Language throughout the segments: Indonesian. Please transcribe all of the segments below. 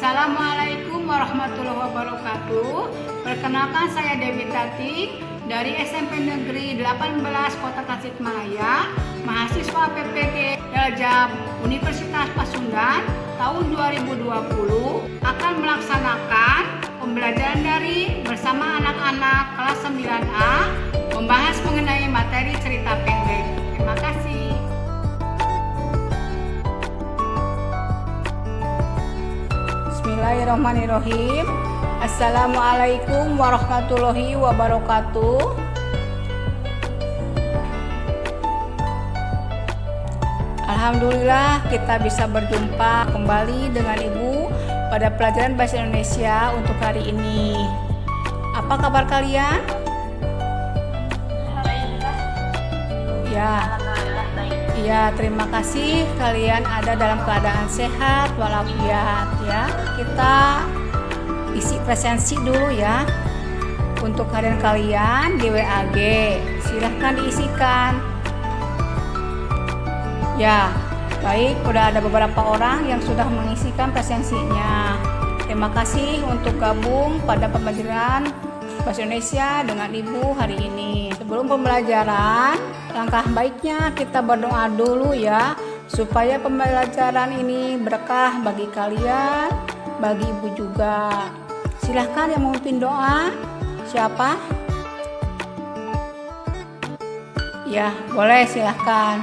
Assalamualaikum warahmatullahi wabarakatuh. Perkenalkan, saya Dewi Tati dari SMP Negeri 18 Kota Tasikmalaya, mahasiswa PPG Daljab Universitas Pasundan tahun 2020 akan melaksanakan pembelajaran daring bersama anak-anak kelas 9A membahas mengenai materi cerita pendek. Terima kasih. Bismillahirrahmanirrahim. Assalamualaikum warahmatullahi wabarakatuh. Alhamdulillah kita bisa berjumpa kembali dengan Ibu pada pelajaran Bahasa Indonesia untuk hari ini. Apa kabar kalian? Ya, terima kasih kalian ada dalam keadaan sehat walafiat ya. Kita isi presensi dulu ya. Untuk harian kalian di WAG, silahkan diisikan. Ya, baik, udah ada beberapa orang yang sudah mengisikan presensinya. Terima kasih untuk gabung pada pembelajaran Bahasa Indonesia dengan Ibu hari ini. Sebelum pembelajaran, langkah baiknya kita berdoa dulu ya, supaya pembelajaran ini berkah bagi kalian, bagi Ibu juga. Silahkan yang memimpin doa. Siapa? Ya, boleh, silahkan.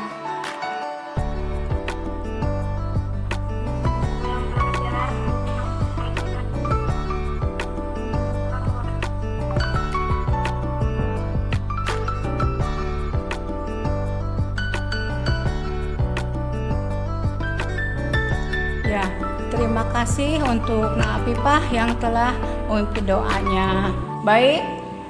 Ya, terima kasih untuk Nak Afifah yang telah memimpin doanya. Baik,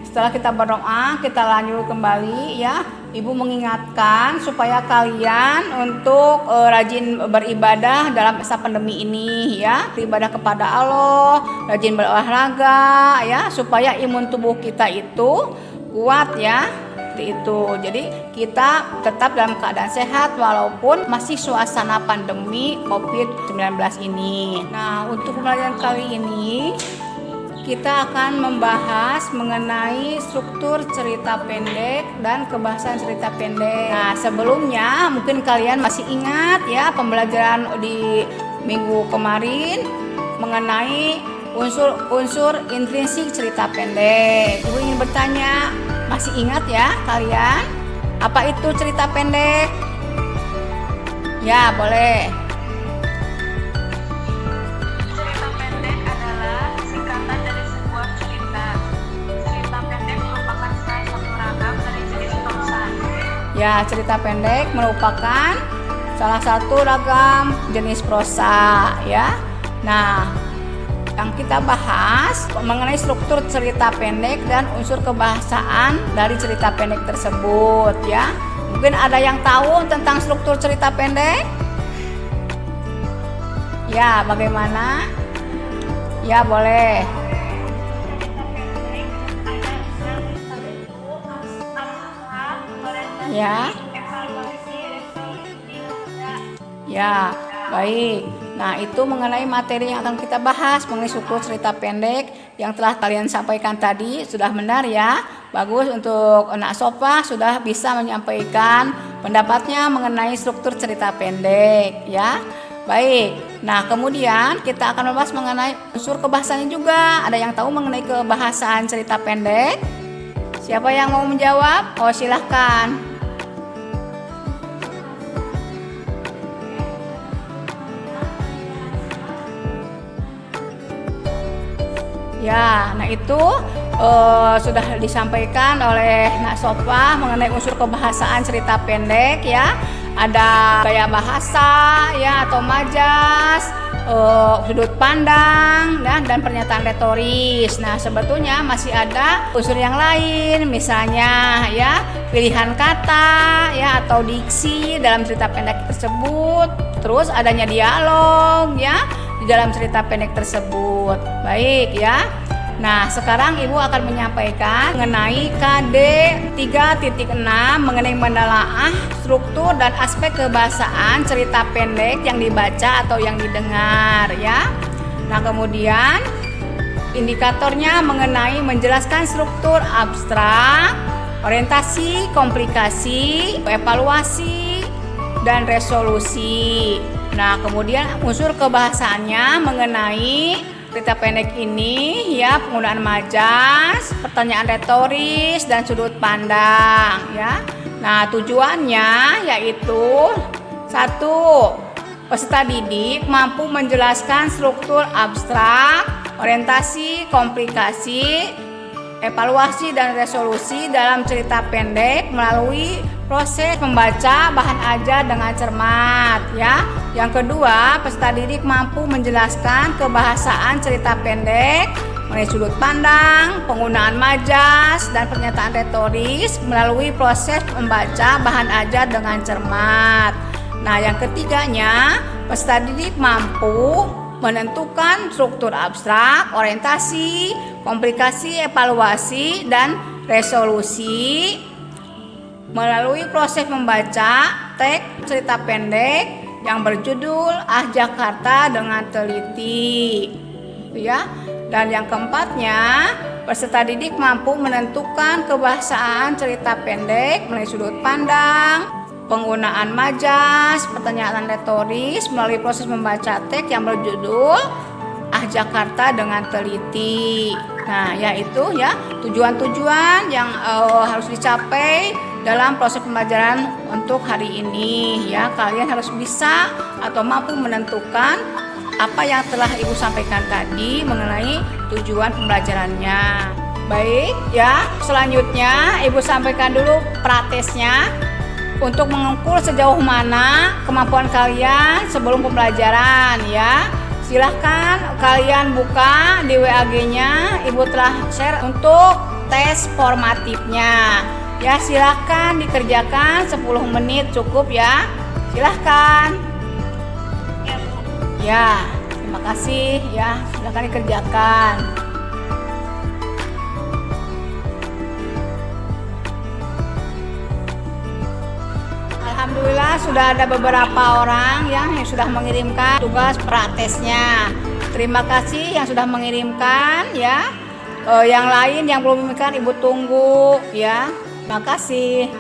setelah kita berdoa, kita lanjut kembali ya. Ibu mengingatkan supaya kalian untuk rajin beribadah dalam masa pandemi ini ya. Beribadah kepada Allah, rajin berolahraga ya, supaya imun tubuh kita itu kuat ya. Itu. Jadi kita tetap dalam keadaan sehat walaupun masih suasana pandemi COVID-19 ini. Nah, untuk pembelajaran kali ini kita akan membahas mengenai struktur cerita pendek dan kebahasaan cerita pendek. Nah, sebelumnya mungkin kalian masih ingat ya pembelajaran di minggu kemarin mengenai unsur-unsur intrinsik cerita pendek. Ibu ingin bertanya, masih ingat ya kalian? Apa itu cerita pendek? Ya, boleh. Cerita pendek adalah singkatan dari sebuah cerita. Cerita pendek merupakan salah satu ragam dari jenis prosa. Ya, cerita pendek merupakan salah satu ragam jenis prosa ya. Nah, yang kita bahas mengenai struktur cerita pendek dan unsur kebahasaan dari cerita pendek tersebut ya. Mungkin ada yang tahu tentang struktur cerita pendek? Ya, bagaimana? Ya, boleh. Ya. Ya, baik. Nah, itu mengenai materi yang akan kita bahas mengenai struktur cerita pendek yang telah kalian sampaikan tadi. Sudah benar ya? Bagus, untuk Nak Sofa sudah bisa menyampaikan pendapatnya mengenai struktur cerita pendek ya. Baik. Nah, kemudian kita akan membahas mengenai unsur kebahasaan juga. Ada yang tahu mengenai kebahasaan cerita pendek? Siapa yang mau menjawab? Oh, silahkan. Ya, nah itu sudah disampaikan oleh Nak Sofa mengenai unsur kebahasaan cerita pendek ya. Ada gaya bahasa ya atau majas, sudut pandang dan pernyataan retoris. Nah, sebetulnya masih ada unsur yang lain, misalnya ya pilihan kata ya atau diksi dalam cerita pendek tersebut. Terus adanya dialog ya di dalam cerita pendek tersebut. Baik ya. Nah, sekarang Ibu akan menyampaikan mengenai KD 3.6 mengenai menelaah struktur dan aspek kebahasaan cerita pendek yang dibaca atau yang didengar ya. Nah, kemudian indikatornya mengenai menjelaskan struktur abstrak, orientasi, komplikasi, evaluasi, dan resolusi. Nah, kemudian unsur kebahasaannya mengenai cerita pendek ini ya, penggunaan majas, pertanyaan retoris, dan sudut pandang ya. Nah, tujuannya yaitu 1. Peserta didik mampu menjelaskan struktur abstrak, orientasi, komplikasi, evaluasi, dan resolusi dalam cerita pendek melalui proses membaca bahan ajar dengan cermat ya. Yang kedua, peserta didik mampu menjelaskan kebahasaan cerita pendek mengenai sudut pandang, penggunaan majas, dan pernyataan retoris melalui proses membaca bahan ajar dengan cermat. Nah, yang ketiganya, peserta didik mampu menentukan struktur abstrak, orientasi, komplikasi, evaluasi, dan resolusi melalui proses membaca teks cerita pendek yang berjudul Ah Jakarta dengan teliti. Ya. Dan yang keempatnya, peserta didik mampu menentukan kebahasaan cerita pendek melalui sudut pandang, penggunaan majas, pertanyaan retoris melalui proses membaca teks yang berjudul Ah Jakarta dengan teliti. Nah, yaitu ya tujuan-tujuan yang harus dicapai dalam proses pembelajaran untuk hari ini ya. Kalian harus bisa atau mampu menentukan apa yang telah Ibu sampaikan tadi mengenai tujuan pembelajarannya. Baik ya, selanjutnya Ibu sampaikan dulu pratesnya untuk mengukur sejauh mana kemampuan kalian sebelum pembelajaran ya. Silahkan kalian buka di WAG-nya, Ibu telah share untuk tes formatifnya. Ya, silahkan dikerjakan 10 menit cukup ya. Silahkan. Ya, Bu. Ya, terima kasih ya. Silahkan dikerjakan. Alhamdulillah sudah ada beberapa orang yang sudah mengirimkan tugas pratesnya. Terima kasih yang sudah mengirimkan ya. Yang lain yang belum mengirimkan Ibu tunggu ya. Terima kasih.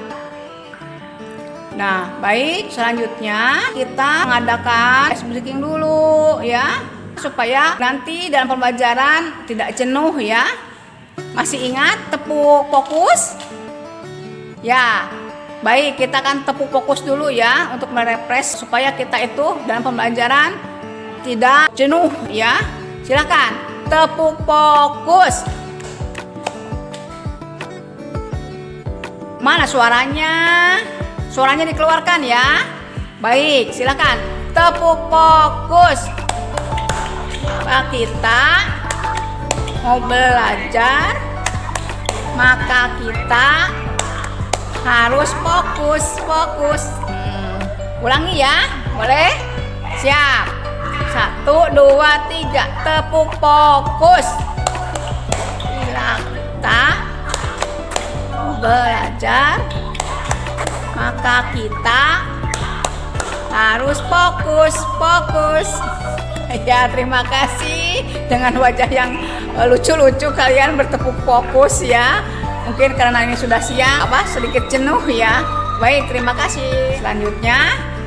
Nah, baik, selanjutnya kita mengadakan ice breaking dulu ya, supaya nanti dalam pembelajaran tidak jenuh ya. Masih ingat tepuk fokus? Ya. Baik, kita akan tepuk fokus dulu ya untuk merefresh supaya kita itu dalam pembelajaran tidak jenuh ya. Silakan tepuk fokus. Mana suaranya? Suaranya dikeluarkan ya. Baik, silakan tepuk fokus. Kita mau belajar, maka kita harus fokus. Ulangi ya, boleh? Siap. 1, 2, 3, tepuk fokus. Bila kita belajar, maka kita harus fokus. Ya, terima kasih. Dengan wajah yang lucu-lucu kalian bertepuk fokus ya. Mungkin karena ini sudah siang, sedikit jenuh ya. Baik, terima kasih. Selanjutnya,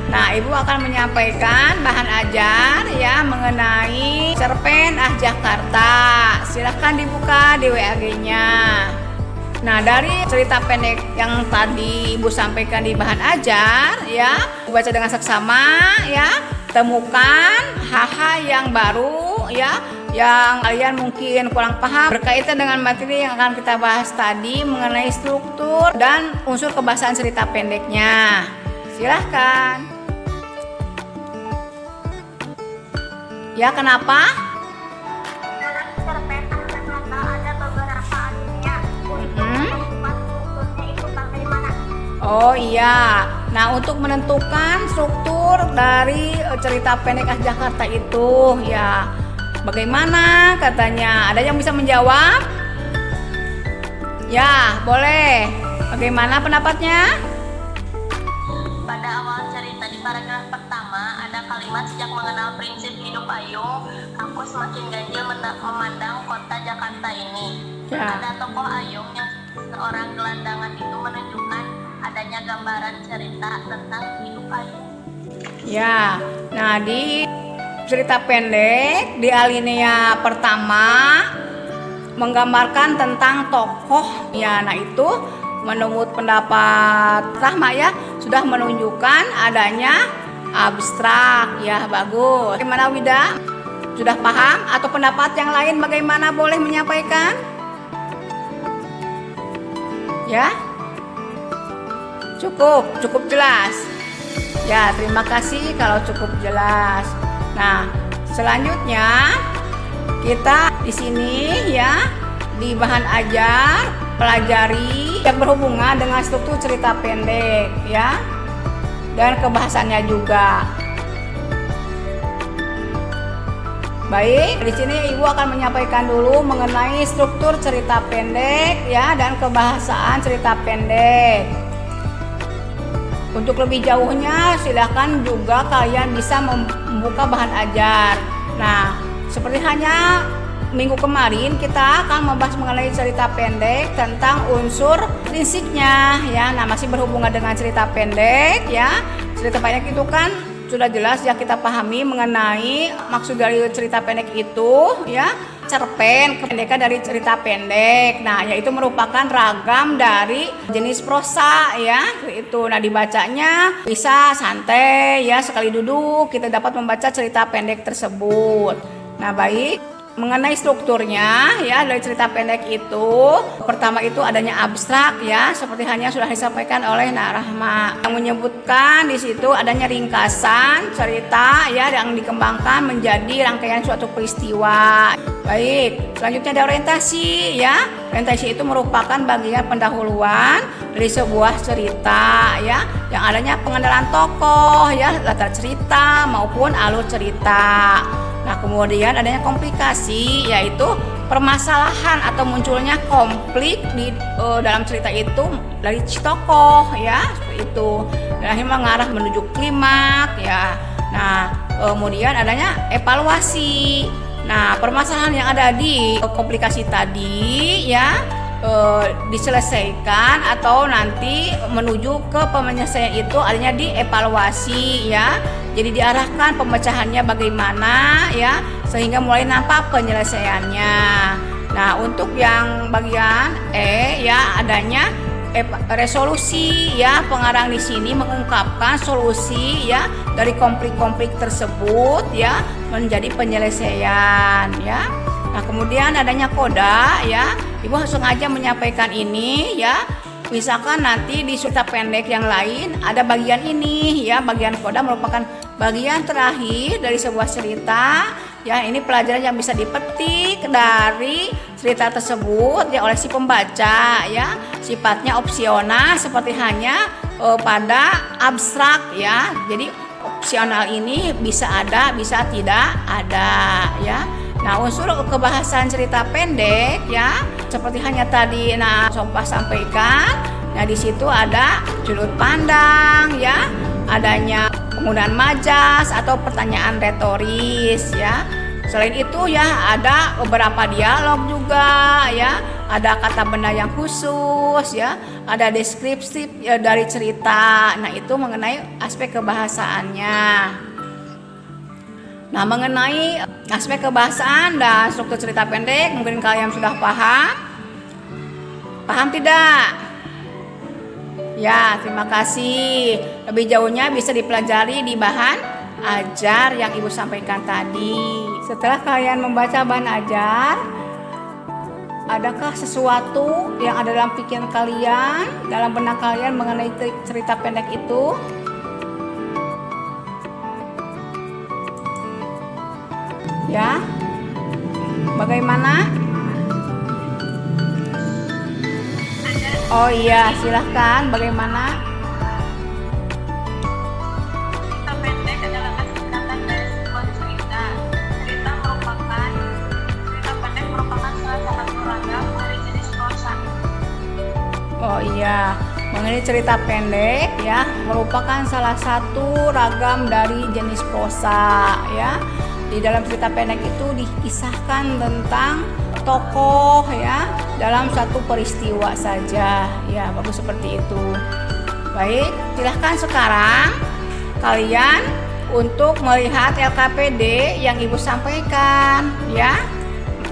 nah Ibu akan menyampaikan bahan ajar ya mengenai cerpen Ah Jakarta. Silahkan dibuka di WAG-nya. Nah, dari cerita pendek yang tadi Ibu sampaikan di bahan ajar ya, baca dengan seksama ya. Temukan hal-hal yang baru ya, yang kalian mungkin kurang paham berkaitan dengan materi yang akan kita bahas tadi mengenai struktur dan unsur kebahasaan cerita pendeknya. Silahkan. Ya, kenapa? Dalam cerpen Ah Jakarta ada beberapa adegan. Strukturnya itu bagaimana? Oh iya. Nah, untuk menentukan struktur dari cerita pendek Ah Jakarta itu ya, bagaimana katanya? Ada yang bisa menjawab? Ya, boleh. Bagaimana pendapatnya? Pada awal cerita di paragraf pertama ada kalimat sejak mengenal prinsip hidup payung, aku semakin ganjil memandang kota Jakarta ini. Ya. Ada tokoh Ayung yang seorang gelandangan itu menunjukkan adanya gambaran cerita tentang hidup Ayung. Ya, nah di cerita pendek di alinea pertama menggambarkan tentang tokoh ya. Nah itu menurut pendapat Rahma ya sudah menunjukkan adanya abstrak ya, bagus. Bagaimana Wida? Sudah paham atau pendapat yang lain bagaimana, boleh menyampaikan? Ya? Cukup jelas. Ya, terima kasih kalau cukup jelas. Nah, selanjutnya kita di sini ya di bahan ajar pelajari yang berhubungan dengan struktur cerita pendek ya dan kebahasannya juga. Baik, di sini Ibu akan menyampaikan dulu mengenai struktur cerita pendek ya dan kebahasaan cerita pendek. Untuk lebih jauhnya silahkan juga kalian bisa membuka bahan ajar. Nah, seperti hanya minggu kemarin kita akan membahas mengenai cerita pendek tentang unsur prinsipnya ya. Nah, masih berhubungan dengan cerita pendek ya. Cerita pendek itu kan sudah jelas ya kita pahami mengenai maksud dari cerita pendek itu ya, cerpen kependekan dari cerita pendek. Nah, yaitu merupakan ragam dari jenis prosa ya itu. Nah, dibacanya bisa santai ya, sekali duduk kita dapat membaca cerita pendek tersebut. Nah, baik. Mengenai strukturnya ya dari cerita pendek itu, pertama itu adanya abstrak ya, seperti hanya sudah disampaikan oleh Nak Rahma yang menyebutkan di situ adanya ringkasan cerita ya yang dikembangkan menjadi rangkaian suatu peristiwa. Baik, selanjutnya ada orientasi ya. Orientasi itu merupakan bagian pendahuluan dari sebuah cerita ya, yang adanya pengenalan tokoh ya, latar cerita maupun alur cerita. Nah, kemudian adanya komplikasi, yaitu permasalahan atau munculnya konflik di dalam cerita itu dari si tokoh ya, seperti itu. Dan akhirnya mengarah menuju klimaks ya. Nah, kemudian adanya evaluasi. Nah, permasalahan yang ada di komplikasi tadi ya diselesaikan atau nanti menuju ke penyelesaian itu adanya di evaluasi ya. Jadi diarahkan pemecahannya bagaimana ya sehingga mulai nampak penyelesaiannya. Nah, untuk yang bagian E ya adanya resolusi ya. Pengarang di sini mengungkapkan solusi ya dari konflik-konflik tersebut ya menjadi penyelesaian ya. Nah, kemudian adanya koda ya. Ibu sengaja menyampaikan ini ya. Misalkan nanti di cerita pendek yang lain ada bagian ini ya, bagian koda merupakan bagian terakhir dari sebuah cerita ya. Ini pelajaran yang bisa dipetik dari cerita tersebut ya oleh si pembaca ya. Sifatnya opsional seperti hanya pada abstrak ya. Jadi opsional ini bisa ada, bisa tidak ada ya. Nah, unsur kebahasan cerita pendek ya, seperti hanya tadi Sompah sampaikan. Nah, di situ ada sudut pandang ya, adanya penggunaan majas atau pertanyaan retoris ya. Selain itu ya ada beberapa dialog juga ya, ada kata benda yang khusus ya, ada deskripsi dari cerita. Nah, itu mengenai aspek kebahasaannya. Nah, mengenai aspek kebahasaan dan struktur cerita pendek mungkin kalian sudah paham. Paham tidak? Ya, terima kasih. Lebih jauhnya bisa dipelajari di bahan ajar yang Ibu sampaikan tadi. Setelah kalian membaca bahan ajar, adakah sesuatu yang ada dalam pikiran kalian, dalam benak kalian mengenai cerita pendek itu? Ya, bagaimana? Oh iya, silahkan. Bagaimana? Cerita pendek adalah singkatan dari sebuah cerita. Cerita pendek merupakan salah satu ragam dari jenis prosa. Oh iya, mengenai cerita pendek ya merupakan salah satu ragam dari jenis prosa ya. di dalam cerita pendek itu dikisahkan tentang tokoh ya dalam satu peristiwa saja. Ya, bagus seperti itu. Baik, silahkan sekarang kalian untuk melihat LKPD yang Ibu sampaikan ya.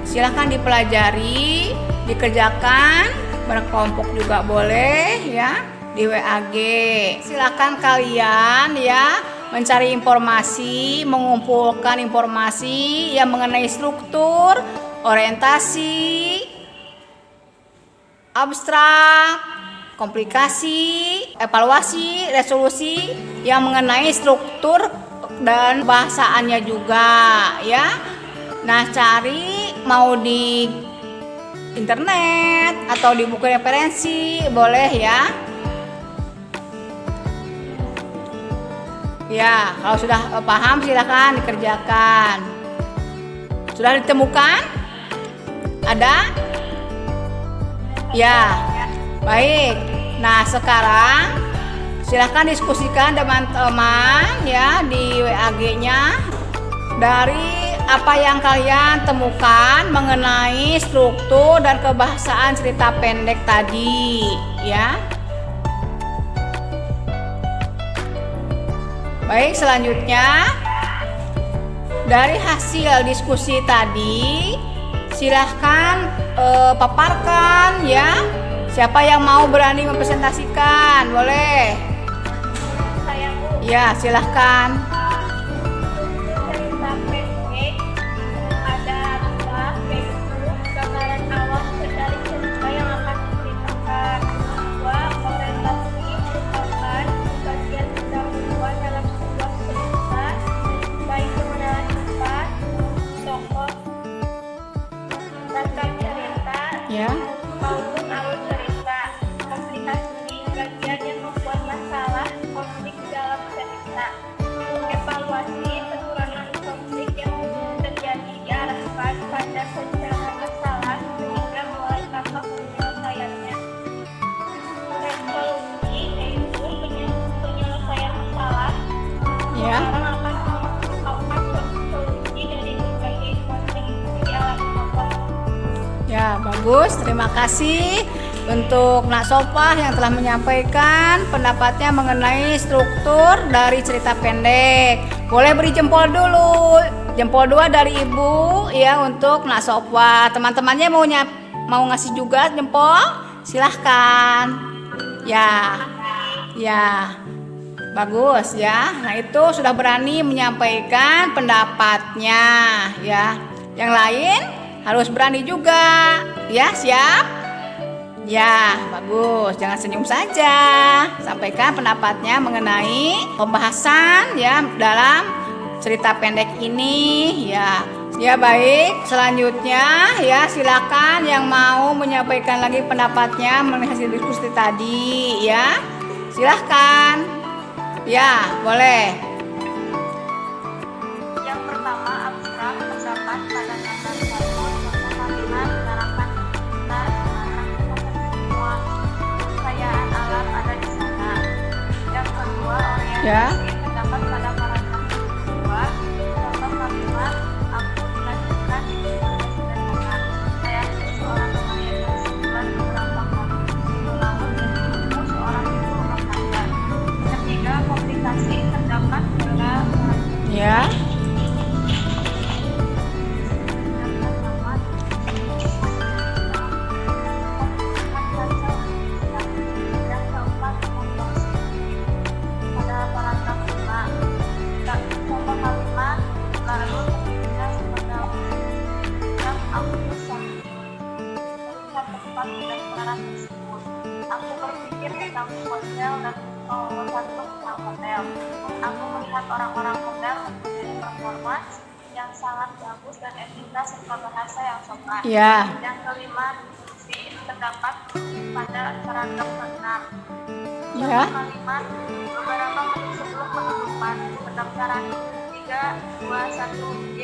Silahkan dipelajari, dikerjakan, berkelompok juga boleh ya di WAG. Silahkan kalian ya mencari informasi, mengumpulkan informasi yang mengenai struktur, orientasi, abstrak, komplikasi, evaluasi, resolusi yang mengenai struktur dan bahasaannya juga ya. Nah, cari mau di internet atau di buku referensi boleh ya. Ya, kalau sudah paham silakan dikerjakan. Sudah ditemukan? Ada? Ya, baik. Nah, sekarang silahkan diskusikan teman-teman ya di WAG-nya dari apa yang kalian temukan mengenai struktur dan kebahasaan cerita pendek tadi ya. Baik, selanjutnya dari hasil diskusi tadi silahkan paparkan ya. Siapa yang mau berani mempresentasikan? Boleh. Saya Ya, silahkan. cerita pendek ada dua, yaitu gambaran awal dari cerita yang akan diceritakan. Dua, orientasi merupakan bagian pendahuluan dalam sebuah cerita, baik mengenal sifat, tokoh, latar cerita, Ya. maupun alur cerita. Komplikasi bagian yang membuat masalah konflik di dalam cerita. Evaluasi kekurangan konflik yang terjadi diarahkan pada pencerahan masalah sehingga mulai tampak penyelesaiannya. Resolusi yaitu penyelesaian masalah. Ya. Sekarang akan mengemukakan solusi dari berbagai konflik yang dialami tokoh. Ya, bagus. Terima kasih untuk Nak Sopah yang telah menyampaikan pendapatnya mengenai struktur dari cerita pendek. Boleh beri jempol dulu. Jempol 2 dari Ibu ya untuk Nak Sopah. Teman-temannya mau ngasih juga jempol? Silahkan. Ya. Ya. Bagus ya. Nah, itu sudah berani menyampaikan pendapatnya ya. Yang lain harus berani juga. Ya, siap? Ya, bagus. Jangan senyum saja. Sampaikan pendapatnya mengenai pembahasan ya dalam cerita pendek ini ya. Ya, baik. Selanjutnya ya silakan yang mau menyampaikan lagi pendapatnya mengenai hasil diskusi tadi ya. Silahkan. Ya, boleh. Yang pertama, abstrak terdapat pada dasar satu contoh kalimat menerangkan benar semua kekayaan alam ada di sana. Yang kedua, Ya. orientasi terdapat pada paragraf kedua contoh kalimat aku dilanjutkan di sederhana. Saya seorang nelayan yang sebulan beberapa kali melaut dan ibuku seorang ibu rumah tangga. Ketiga, komplikasi terdapat pada Ya. Aku berpikir tentang hotel dan pengelolaan tentang hotel. Aku melihat orang-orang hotel mempunyai performa yang sangat bagus dan etika serta bahasa yang sopan. Ya. Yang kelima, diskusi terdapat pada paragraf ke-6. Ya. Kalimat beberapa menit sebelum penutupan pendaftaran 3, 2, 1, Y.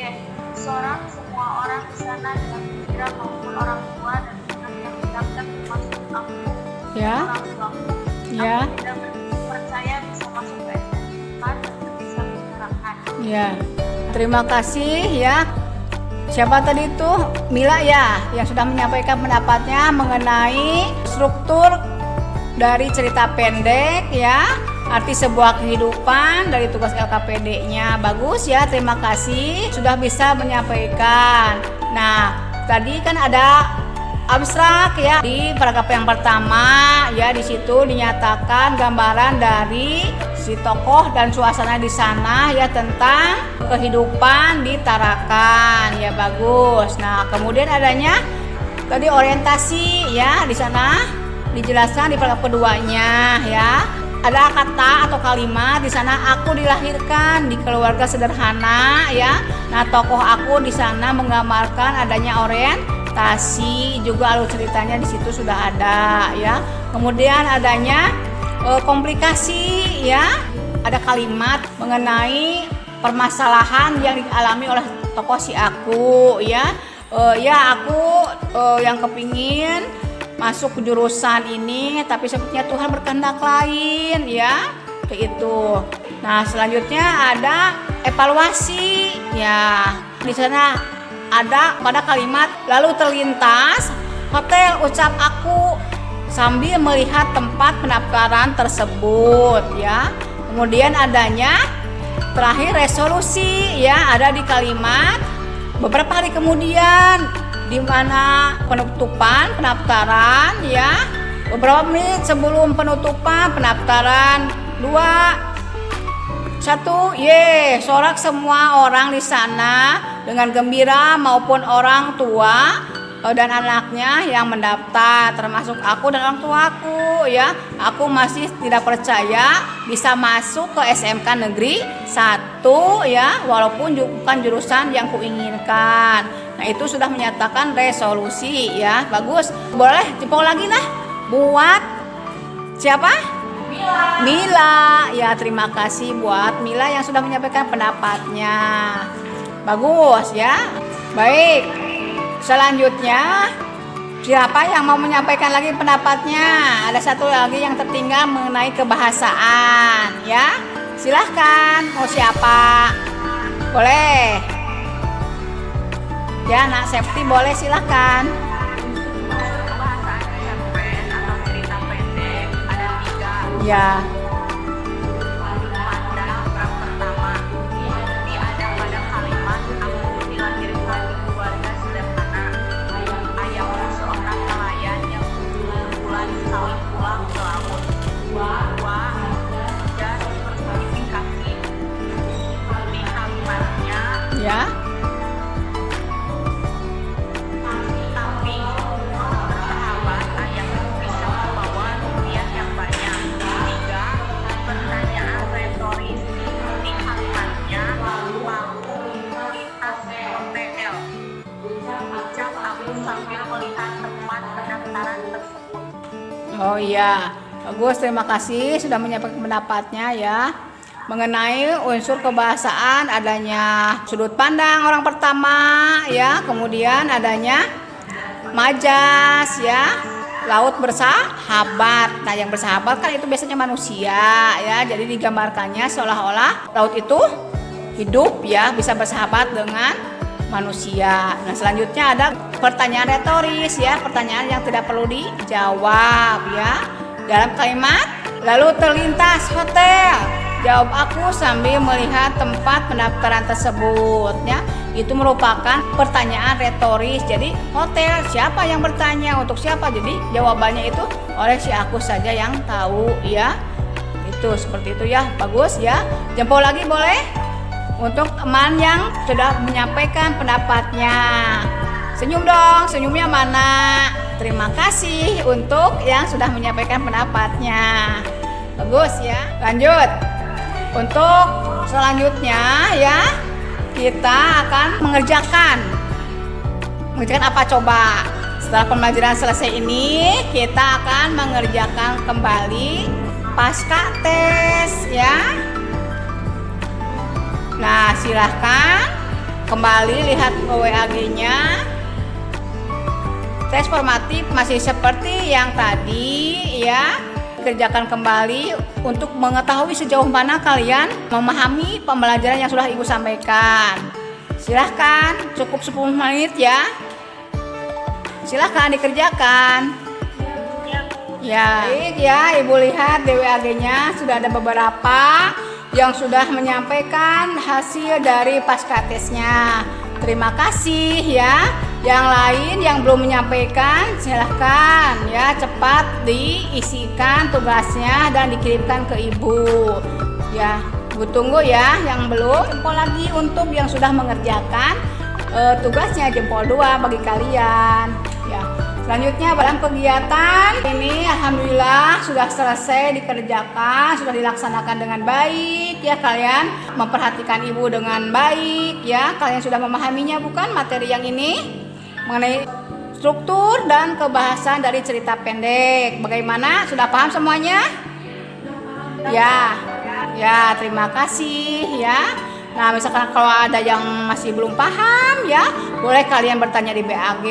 Seorang semua orang di sana dengan gembira maupun orang tua dan anak yang didaftar termasuk aku. Ya. Orang tuaku. Ya. Aku tidak percaya bisa masuk ke SMA dan bisa menyerahkan. Ya. terima kasih ya. Siapa tadi itu? Mila ya, yang sudah menyampaikan pendapatnya mengenai struktur dari cerita pendek ya, arti sebuah kehidupan dari tugas LKPD-nya. Bagus ya, terima kasih sudah bisa menyampaikan. Nah, tadi kan ada abstrak ya di paragraf yang pertama ya, di situ dinyatakan gambaran dari si tokoh dan suasana di sana ya tentang kehidupan di Tarakan ya, bagus. Nah, kemudian adanya tadi orientasi ya, di sana dijelaskan di paragraf keduanya ya. Ada kata atau kalimat di sana, aku dilahirkan di keluarga sederhana ya. Nah, tokoh aku di sana menggambarkan adanya orientasi, juga alur ceritanya di situ sudah ada ya. Kemudian adanya komplikasi ya, ada kalimat mengenai permasalahan yang dialami oleh tokoh si aku ya. Aku yang kepingin masuk ke jurusan ini, tapi sepertinya Tuhan berkehendak lain ya, kayak itu. Nah, selanjutnya ada evaluasi ya. Di sana ada pada kalimat lalu terlintas hotel ucap aku sambil melihat tempat pendaftaran tersebut ya. Kemudian adanya terakhir resolusi ya, ada di kalimat beberapa hari kemudian di mana penutupan pendaftaran ya, beberapa menit sebelum penutupan pendaftaran 1 sorak semua orang di sana dengan gembira maupun orang tua dan anaknya yang mendaftar, termasuk aku dan orang tuaku ya. Aku masih tidak percaya bisa masuk ke SMK Negeri 1 ya, walaupun bukan jurusan yang kuinginkan. Nah, itu sudah menyatakan resolusi ya, bagus. Boleh jempol lagi nah buat siapa? Mila ya, terima kasih buat Mila yang sudah menyampaikan pendapatnya. Bagus ya. Baik, selanjutnya siapa yang mau menyampaikan lagi pendapatnya? Ada satu lagi yang tertinggal mengenai kebahasaan ya. Silahkan, mau siapa? Boleh ya, Nak Septi boleh, silahkan. Ya. Ya. Tapi bersahabat ayah bisa membawa rupiah yang banyak. 3. Pertanyaan retoris di kalimatnya mampu melintas hotel. Ucap aku sambil melihat tempat pendaftaran tersebut. Oh iya, bagus, terima kasih sudah menyampaikan pendapatnya ya. Mengenai unsur kebahasaan, adanya sudut pandang orang pertama ya, kemudian adanya majas ya, laut bersahabat. Nah, yang bersahabat kan itu biasanya manusia ya, jadi digambarkannya seolah-olah laut itu hidup ya, bisa bersahabat dengan manusia. Nah, selanjutnya ada pertanyaan retoris ya, pertanyaan yang tidak perlu dijawab ya. Dalam kalimat lalu terlintas hotel, jawab aku sambil melihat tempat pendaftaran tersebut ya. Itu merupakan pertanyaan retoris. Jadi hotel, siapa yang bertanya untuk siapa? Jadi jawabannya itu oleh si aku saja yang tahu ya. Itu seperti itu ya. Bagus ya. Jempol lagi boleh untuk teman yang sudah menyampaikan pendapatnya. Senyum dong, senyumnya mana? Terima kasih untuk yang sudah menyampaikan pendapatnya. Bagus ya. Lanjut. Untuk selanjutnya ya, kita akan mengerjakan apa coba? Setelah pembelajaran selesai ini, kita akan mengerjakan kembali pasca tes ya. Nah, silahkan kembali lihat WAG-nya. Tes formatif masih seperti yang tadi ya. kerjakan kembali untuk mengetahui sejauh mana kalian memahami pembelajaran yang sudah Ibu sampaikan. Silahkan, cukup 10 menit ya. Silahkan dikerjakan. Ya, baik ya, Ibu lihat DWAG-nya sudah ada beberapa yang sudah menyampaikan hasil dari pasca tesnya. Terima kasih ya. Yang lain yang belum menyampaikan silahkan ya cepat diisikan tugasnya dan dikirimkan ke Ibu. Ya, Ibu tunggu ya yang belum. Jempol lagi untuk yang sudah mengerjakan tugasnya, jempol 2 bagi kalian. Ya. Selanjutnya dalam kegiatan ini alhamdulillah sudah selesai dikerjakan, sudah dilaksanakan dengan baik ya, kalian memperhatikan Ibu dengan baik ya. Kalian sudah memahaminya bukan materi yang ini? Mengenai struktur dan kebahasan dari cerita pendek. Bagaimana? Sudah paham semuanya? Ya. Ya, terima kasih ya. Nah, misalkan kalau ada yang masih belum paham ya, boleh kalian bertanya di BAG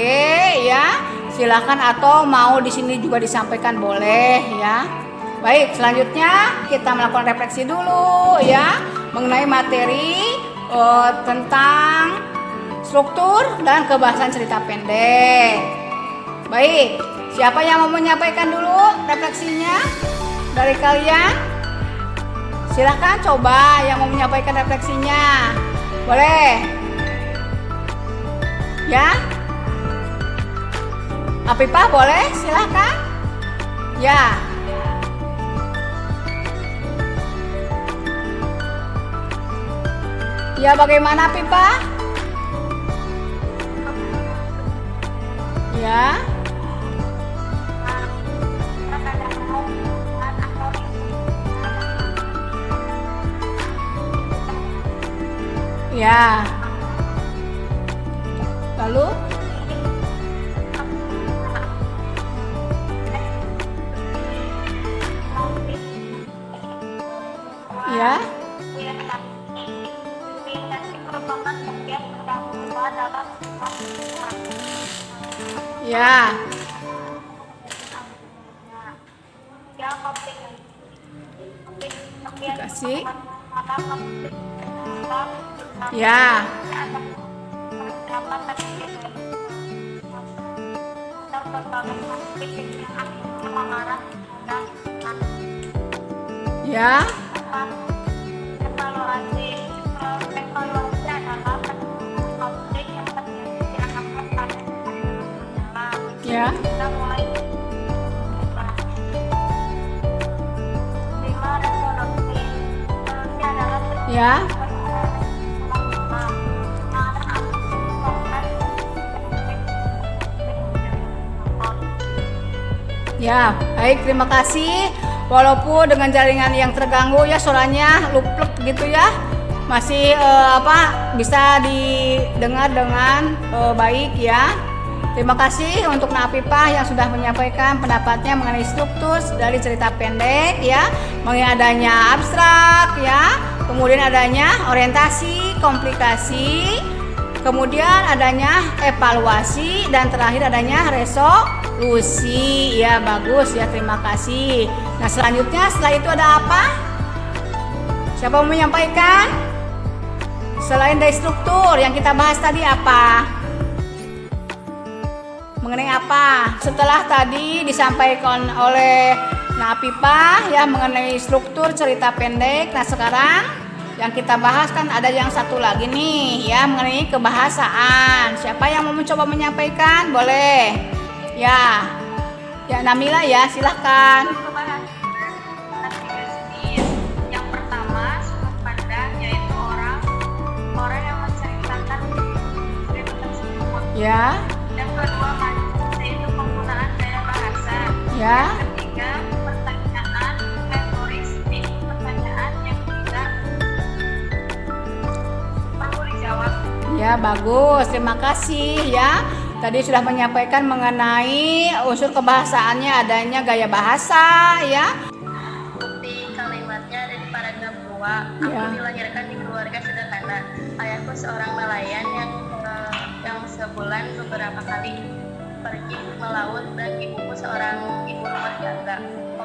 ya. Silakan, atau mau di sini juga disampaikan boleh ya. Baik, selanjutnya kita melakukan refleksi dulu ya mengenai materi tentang struktur dan kebahasan cerita pendek. Baik, siapa yang mau menyampaikan dulu refleksinya dari kalian? Silahkan coba yang mau menyampaikan refleksinya. Boleh? Ya? Apipah boleh? Silahkan. Ya. Ya, bagaimana Apipah? Ya. Ya. Lalu? Ya. Ya. Terima kasih. Ya. Ya. Ya. Ya. Ya, baik, terima kasih. Walaupun dengan jaringan yang terganggu ya, suaranya luplek gitu ya, masih bisa didengar dengan baik ya. Terima kasih untuk Napipah yang sudah menyampaikan pendapatnya mengenai struktur dari cerita pendek ya, mengenai adanya abstrak ya, kemudian adanya orientasi, komplikasi, kemudian adanya evaluasi, dan terakhir adanya resolusi. Ya, bagus ya, terima kasih. Nah, selanjutnya setelah itu ada apa? Siapa mau menyampaikan? Selain dari struktur yang kita bahas tadi apa? Mengenai apa? Setelah tadi disampaikan oleh Napipah ya mengenai struktur cerita pendek. Nah, sekarang yang kita bahas kan ada yang satu lagi nih ya mengenai kebahasaan. Siapa yang mau mencoba menyampaikan? Boleh. Ya. Ya, Namila ya, silahkan. Yang pertama, sudut pandang, yaitu orang yang menceritakan cerita tersebut. Ya. Yang kedua, yaitu penggunaan gaya bahasa. Ya. Yang ketiga, pertanyaan retoristik, pertanyaan yang tidak perlu dijawab. Ya, bagus. Terima kasih ya. Tadi sudah menyampaikan mengenai unsur kebahasaannya, adanya gaya bahasa ya. Bukti kalimatnya ada di paragraf 2. Aku Ya. dilahirkan di keluarga sederhana. Ayahku seorang nelayan yang sebulan beberapa kali pergi melaut, dan ibuku seorang ibu rumah tangga.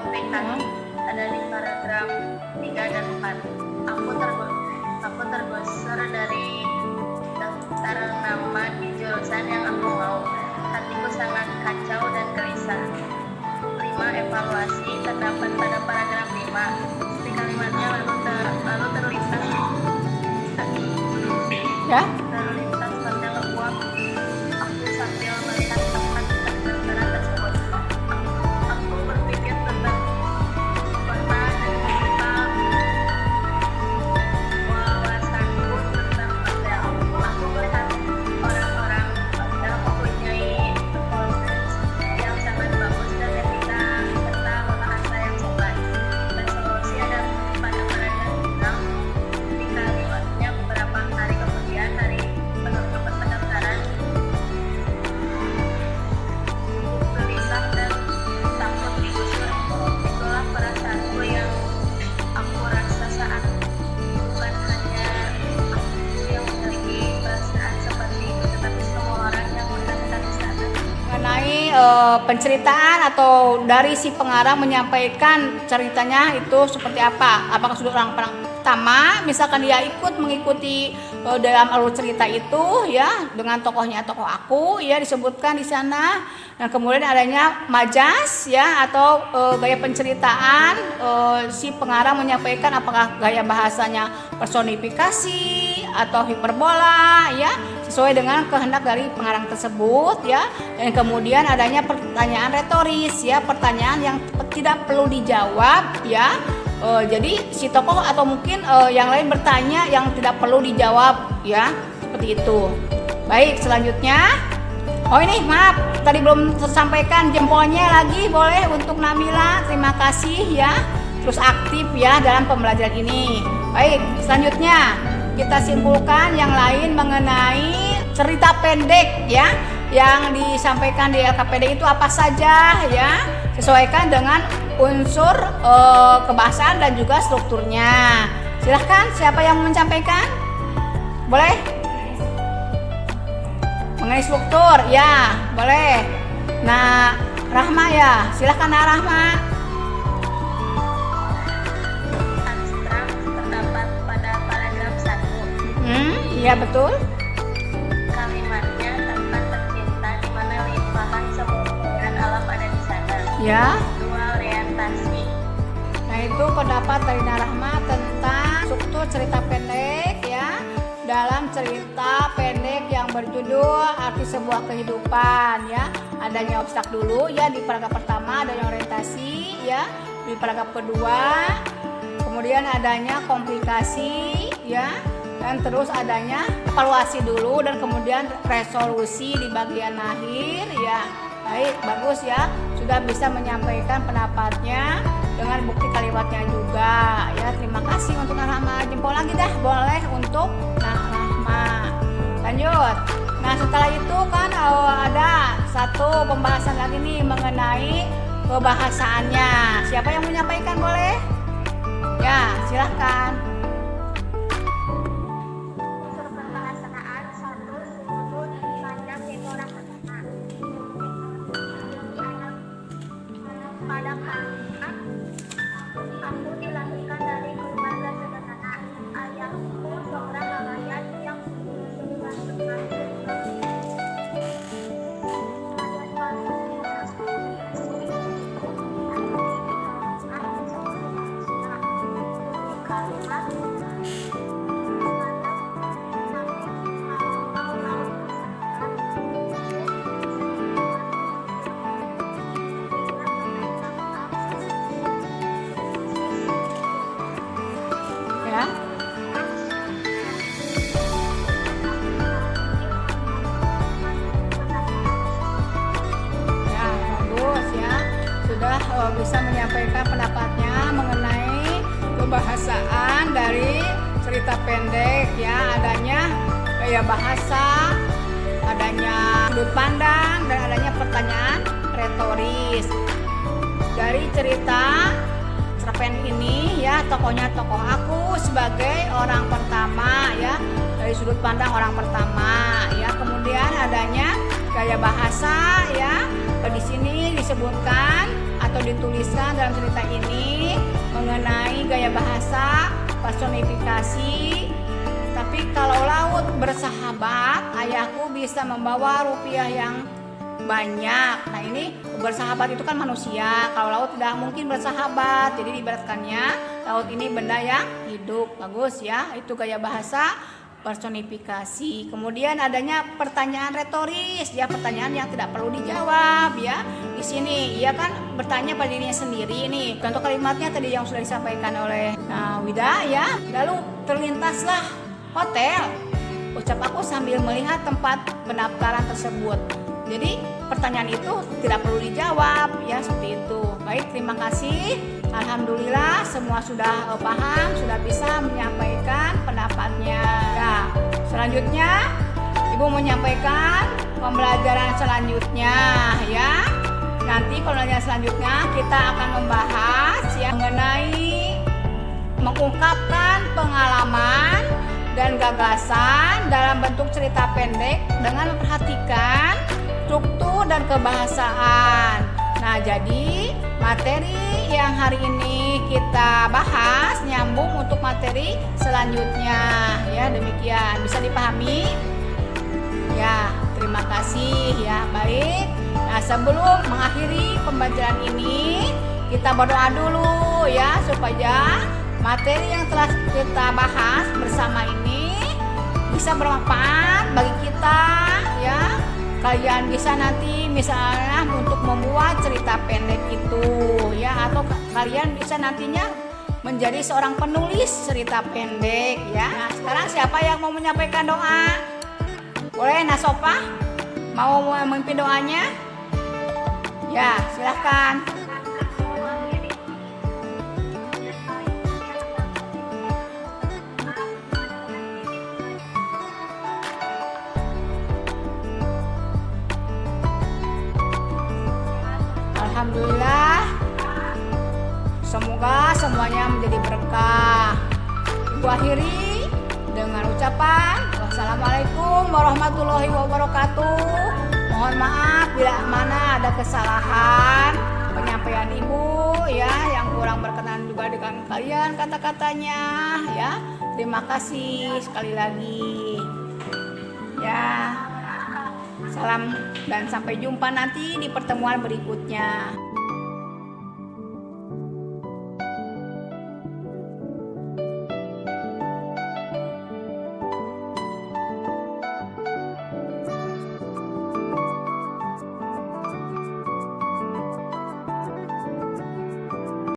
komplikasi ada di paragraf 3 dan 4. Aku tergusur dari daftar nama di jurusan yang aku mau. Hatiku sangat kacau dan gelisah. 5. Evaluasi terdapat pada paragraf 5. Di kalimatnya lalu terlintas Ya. hotel uang. Aku sambil melihat tempat tertera tersebut. Aku berpikir tentang kota dan tentang wawasanku tentang hotel. Aku melihat orang-orang hotel mempunyai performance yang sangat bagus dan etika serta bahasa yang sopan. Resolusi ada pada paragraf 6. Di kalimatnya beberapa hari kemudian dari penutupan pendaftaran, gelisah dan takut digusur. Itulah perasaanku yang aku rasa saat bukan hanya aku yang memiliki perasaan seperti itu, tetapi semua orang yang mendengar di sana. Mengenai penceritaan atau dari si pengarang menyampaikan ceritanya itu seperti apa? Apakah sudut orang pertama, misalkan dia mengikuti dalam alur cerita itu ya dengan tokohnya tokoh aku ya disebutkan di sana, dan kemudian adanya majas ya atau gaya penceritaan si pengarang menyampaikan apakah gaya bahasanya personifikasi atau hiperbola ya sesuai dengan kehendak dari pengarang tersebut ya, dan kemudian adanya pertanyaan retoris ya, pertanyaan yang tidak perlu dijawab ya. Jadi si tokoh atau mungkin yang lain bertanya yang tidak perlu dijawab ya, seperti itu. Baik, selanjutnya oh ini maaf tadi belum tersampaikan jempolnya lagi boleh untuk Namila, terima kasih ya terus aktif ya dalam pembelajaran ini. Baik, selanjutnya kita simpulkan yang lain mengenai cerita pendek ya yang disampaikan di LKPD itu apa saja ya, sesuaikan dengan unsur kebahasaan dan juga strukturnya. Silahkan siapa yang menyampaikan? Boleh? Mengenai struktur ya boleh. Nah Rahma ya, silahkan Rahma. Abstrak terdapat pada paragraf 1. Iya betul. Kalimatnya tentang tercinta di mana limpahan semua keindahan alam ada di sana. Ya. 2. Orientasi. Nah itu pendapat dari Rahma tentang struktur cerita pendek ya, dalam cerita pendek yang berjudul Arti Sebuah Kehidupan ya. Adanya obstak dulu ya di paragraf pertama, adanya orientasi ya di paragraf kedua, kemudian adanya komplikasi ya, dan terus adanya evaluasi dulu dan kemudian resolusi di bagian akhir ya. Baik, bagus ya, sudah bisa menyampaikan pendapatnya dengan bukti kalimatnya juga ya. Terima kasih untuk Rahma, jempol lagi dah boleh untuk Rahma. Lanjut. Nah setelah itu kan ada satu pembahasan lagi nih mengenai kebahasaannya. Siapa yang menyampaikan boleh? Ya silahkan. Unsur pembahasaan 1. Sudut pandang yaitu orang pertama. Pada kalimat aku dilahirkan dari keluarga sederhana. Ayahku seorang nelayan yang dengan senang Ya. Ya, bagus ya. Sudah bisa menyampaikan pendapatnya mengenai kebahasaan dari cerita pendek ya, adanya gaya bahasa, adanya sudut pandang dan adanya pertanyaan retoris. Dari cerita cerpen ini ya, tokohnya tokoh aku sebagai orang pertama ya, dari sudut pandang orang pertama ya. Kemudian adanya gaya bahasa ya, di sini disebutkan atau dituliskan dalam cerita ini mengenai gaya bahasa personifikasi. Tapi kalau laut bersahabat, ayahku bisa membawa rupiah yang banyak. Nah ini bersahabat itu kan manusia. Kalau laut tidak mungkin bersahabat. Jadi diibaratkannya laut ini benda yang hidup. Bagus ya. Itu gaya bahasa personifikasi. Kemudian adanya pertanyaan retoris, ya pertanyaan yang tidak perlu dijawab ya. Di sini ia kan bertanya pada dirinya sendiri nih. Contoh kalimatnya tadi yang sudah disampaikan oleh Wida ya. Lalu terlintaslah hotel, ucap aku sambil melihat tempat pendaftaran tersebut. Jadi pertanyaan itu tidak perlu dijawab ya, seperti itu. Baik, terima kasih. Alhamdulillah semua sudah paham, sudah bisa menyampaikan pendapatnya. Nah, selanjutnya Ibu menyampaikan pembelajaran selanjutnya ya. Nanti pembelajaran selanjutnya kita akan membahas ya mengenai mengungkapkan pengalaman dan gagasan dalam bentuk cerita pendek dengan memperhatikan struktur dan kebahasaan. Nah, jadi materi yang hari ini kita bahas nyambung untuk materi selanjutnya. Ya, demikian. Bisa dipahami? Ya, terima kasih ya. Baik. Nah, sebelum mengakhiri pembelajaran ini, kita berdoa dulu ya supaya materi yang telah kita bahas bersama ini bisa bermanfaat bagi kita ya. Kalian bisa nanti misalnya untuk membuat cerita pendek itu ya, atau kalian bisa nantinya menjadi seorang penulis cerita pendek ya. Nah, sekarang siapa yang mau menyampaikan doa? Boleh Nasofa? Mau memimpin doanya? Ya, silahkan. Alhamdulillah, semoga semuanya menjadi berkah. Ibu akhiri dengan ucapan wassalamualaikum warahmatullahi wabarakatuh. Mohon maaf bila mana ada kesalahan penyampaian Ibu ya, yang kurang berkenan juga dengan kalian kata-katanya ya. Terima kasih sekali lagi ya. Salam dan sampai jumpa nanti di pertemuan berikutnya.